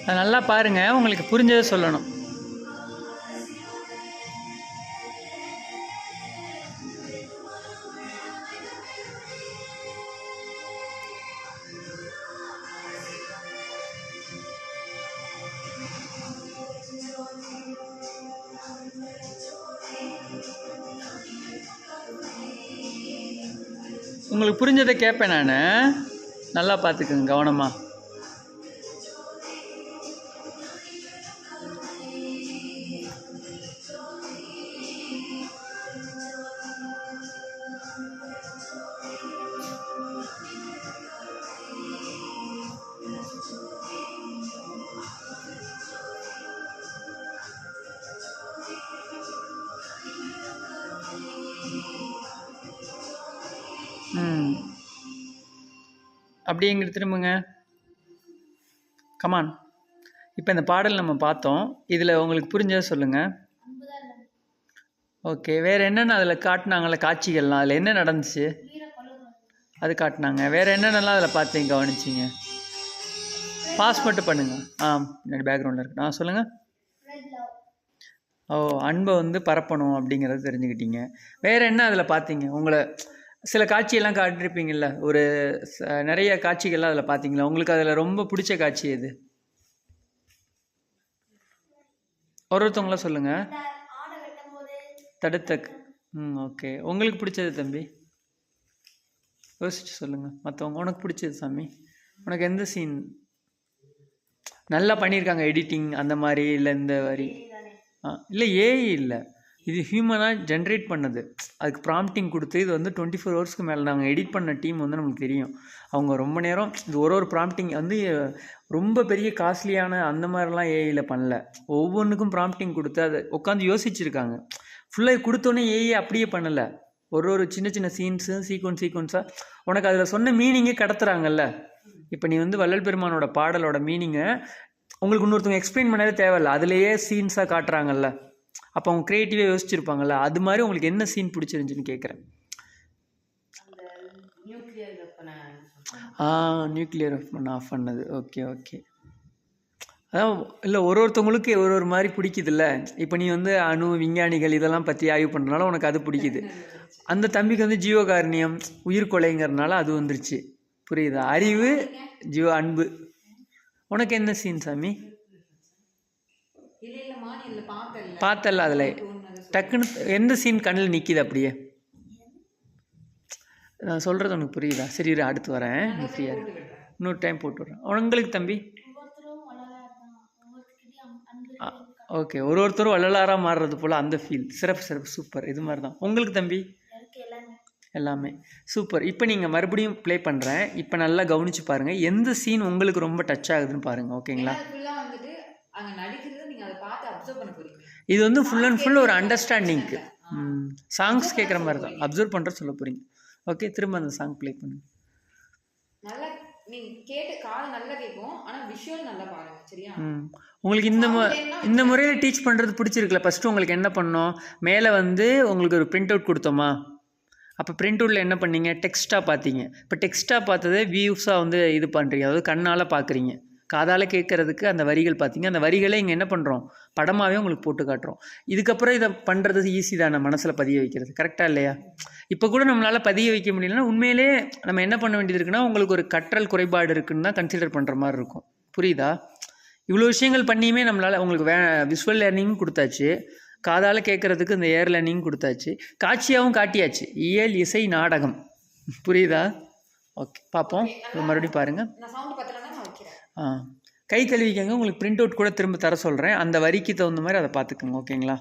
அது நல்லா பாருங்கள், உங்களுக்கு புரிஞ்சதை சொல்லணும். உங்களுக்கு புரிஞ்சதை கேட்பேன் நான். நல்லா பார்த்துக்குங்க கவனமாக. அப்படியே இங்கே திரும்புங்க. கமான். இப்போ இந்த பாடல் நம்ம பார்த்தோம். இதில் உங்களுக்கு புரிஞ்சதை சொல்லுங்கள். ஓகே, வேறு என்னென்ன அதில் காட்டினாங்களே காட்சிகள்லாம்? அதில் என்ன நடந்துச்சு அது காட்டினாங்க. வேறு என்னென்னலாம் அதில் பார்த்தீங்க கவனிச்சிங்க? பாஸ் மட்டும் பண்ணுங்கள். முன்னாடி பேக்ரவுண்டில் இருக்கு. சொல்லுங்கள். அன்பை வந்து பரப்பணும் அப்படிங்கிறத தெரிஞ்சுக்கிட்டீங்க. வேறு என்ன அதில் பார்த்தீங்க? உங்களை சில காட்சியெல்லாம் காட்டிருப்பீங்கள்ல, ஒரு நிறைய காட்சிகள்லாம் அதில் பார்த்தீங்களா? உங்களுக்கு அதில் ரொம்ப பிடிச்ச காட்சி எது? ஒருத்தவங்கள சொல்லுங்கள். தடுத்த. ஓகே, உங்களுக்கு பிடிச்சது தம்பி? யோசிச்சு சொல்லுங்கள். மற்றவங்க உனக்கு பிடிச்சது சாமி? உனக்கு எந்த சீன் நல்லா பண்ணியிருக்காங்க? எடிட்டிங் அந்த மாதிரி இல்லை இந்த மாதிரி? இல்லை, ஏஐ இல்லை, இது ஹியூமனாக ஜென்ரேட் பண்ணது. அதுக்கு ப்ராம்ப்டிங் கொடுத்து இது வந்து 24 ஹவர்ஸ்க்கு மேலே நாங்கள் எடிட் பண்ண டீம் வந்து நமக்கு தெரியும். அவங்க ரொம்ப நேரம் இது ஒரு ப்ராம்ப்டிங் வந்து ரொம்ப பெரிய காஸ்ட்லியான அந்த மாதிரிலாம் ஏஐயில் பண்ணல. ஒவ்வொன்றுக்கும் ப்ராம்ப்டிங் கொடுத்து அதை உட்காந்து யோசிச்சுருக்காங்க. ஃபுல்லாக கொடுத்தோன்னே ஏஐ அப்படியே பண்ணலை. ஒரு சின்ன சின்ன சீக்வன்ஸாக உனக்கு அதில் சொன்ன மீனிங்கே கடத்துறாங்கல்ல. இப்போ நீ வந்து வள்ளல் பெருமானோட பாடலோட மீனிங்கை உங்களுக்கு இன்னொருத்தவங்க எக்ஸ்பிளைன் பண்ணவே தேவையில்லை, அதுலேயே சீன்ஸாக காட்டுறாங்கல்ல. அப்போ அவங்க க்ரியேட்டிவாக யோசிச்சிருப்பாங்கல்ல. அது மாதிரி உங்களுக்கு என்ன சீன் பிடிச்சிருந்துச்சின்னு கேட்குறேன். நியூக்ளியர் வெப்பன் ஆஃப் பண்ணது. ஓகே. அதான் இல்லை, ஒருத்தவங்களுக்கு ஒரு மாதிரி பிடிக்குதுல்ல. இப்போ நீ வந்து அணு விஞ்ஞானிகள் இதெல்லாம் பற்றி ஆய்வு பண்ணுறதுனால உனக்கு அது பிடிக்குது. அந்த தம்பிக்கு வந்து ஜீவகாருண்யம் உயிர்கொலைங்கிறதுனால அது வந்துருச்சு. புரியுதா? அறிவு அன்பு. உனக்கு என்ன சீன் சாமி? பார்த்தல அதில் டக்குன்னு எந்த சீன் கண்ணில் நிற்கிது அப்படியே? நான் சொல்கிறது உனக்கு புரியுதா? சரி, அடுத்து வரேன். நீ ஃப்ரீயாக இன்னொரு டைம் போட்டு விட்றேன். உங்களுக்கு தம்பி? ஓகே, ஒருத்தரும் வள்ளலாராக மாறுறது போல் அந்த ஃபீல். சிறப்பு, சூப்பர். இது மாதிரி தான் உங்களுக்கு தம்பி? எல்லாமே சூப்பர். இப்போ நீங்கள் மறுபடியும் ப்ளே பண்ணுறேன். இப்போ நல்லா கவனித்து பாருங்கள், எந்த சீன் உங்களுக்கு ரொம்ப டச் ஆகுதுன்னு பாருங்கள். ஓகேங்களா? இது வந்து ஃபுல் அண்ட் ஃபுல் ஒரு அண்டர்ஸ்டாண்டிங்க்கு. சாங்ஸ் கேட்குற மாதிரி தான் அப்சர்வ் பண்ணுற சொல்ல போகிறீங்க. ஓகே, திரும்ப அந்த சாங் ப்ளே பண்ணுங்க. நல்லா நீங்க கேட்டு காது நல்லா கேட்கும், ஆனா விஷுவல் நல்லா பாருங்க. சரியா? உங்களுக்கு இந்த முறையில் டீச் பண்ணுறது பிடிச்சிருக்குல்ல. ஃபஸ்ட்டு உங்களுக்கு என்ன பண்ணோம், மேலே வந்து உங்களுக்கு ஒரு பிரிண்ட் அவுட் கொடுத்தோமா, அப்போ பிரிண்ட் அவுட்டில் என்ன பண்ணீங்க, டெக்ஸ்ட்டாக பார்த்தீங்க. இப்போ டெக்ஸ்ட்டாக பார்த்ததே வியூஸாக வந்து இது பண்ணுறீங்க, அதாவது கண்ணால் பார்க்குறீங்க. காதால் கேட்குறதுக்கு அந்த வரிகள் பார்த்தீங்க. அந்த வரிகளை இங்கே என்ன பண்ணுறோம், படமாகவே உங்களுக்கு போட்டு காட்டுறோம். இதுக்கப்புறம் இதை பண்ணுறது ஈஸி தானே, மனசில் பதிய வைக்கிறது. கரெக்டாக இல்லையா? இப்போ கூட நம்மளால் பதிய வைக்க முடியலன்னா உண்மையிலே நம்ம என்ன பண்ண வேண்டியது இருக்குன்னா, உங்களுக்கு ஒரு கற்றல் குறைபாடு இருக்குன்னு தான் கன்சிடர் பண்ணுற மாதிரி இருக்கும். புரியுதா? இவ்வளோ விஷயங்கள் பண்ணியுமே நம்மளால் உங்களுக்கு விஷுவல் லேர்னிங்கும் கொடுத்தாச்சு, காதால் கேட்குறதுக்கு இந்த ஏர் லேர்னிங் கொடுத்தாச்சு, காட்சியாகவும் காட்டியாச்சு, இயல் இசை நாடகம். புரியுதா? ஓகே, பார்ப்போம். மறுபடியும் பாருங்கள். கை கழுவிக்கங்க. உங்களுக்கு பிரிண்ட் அவுட் கூட திரும்ப தர சொல்கிறேன். அந்த வரிக்கு தகுந்த மாதிரி அதை பார்த்துக்கோங்க. ஓகேங்களா?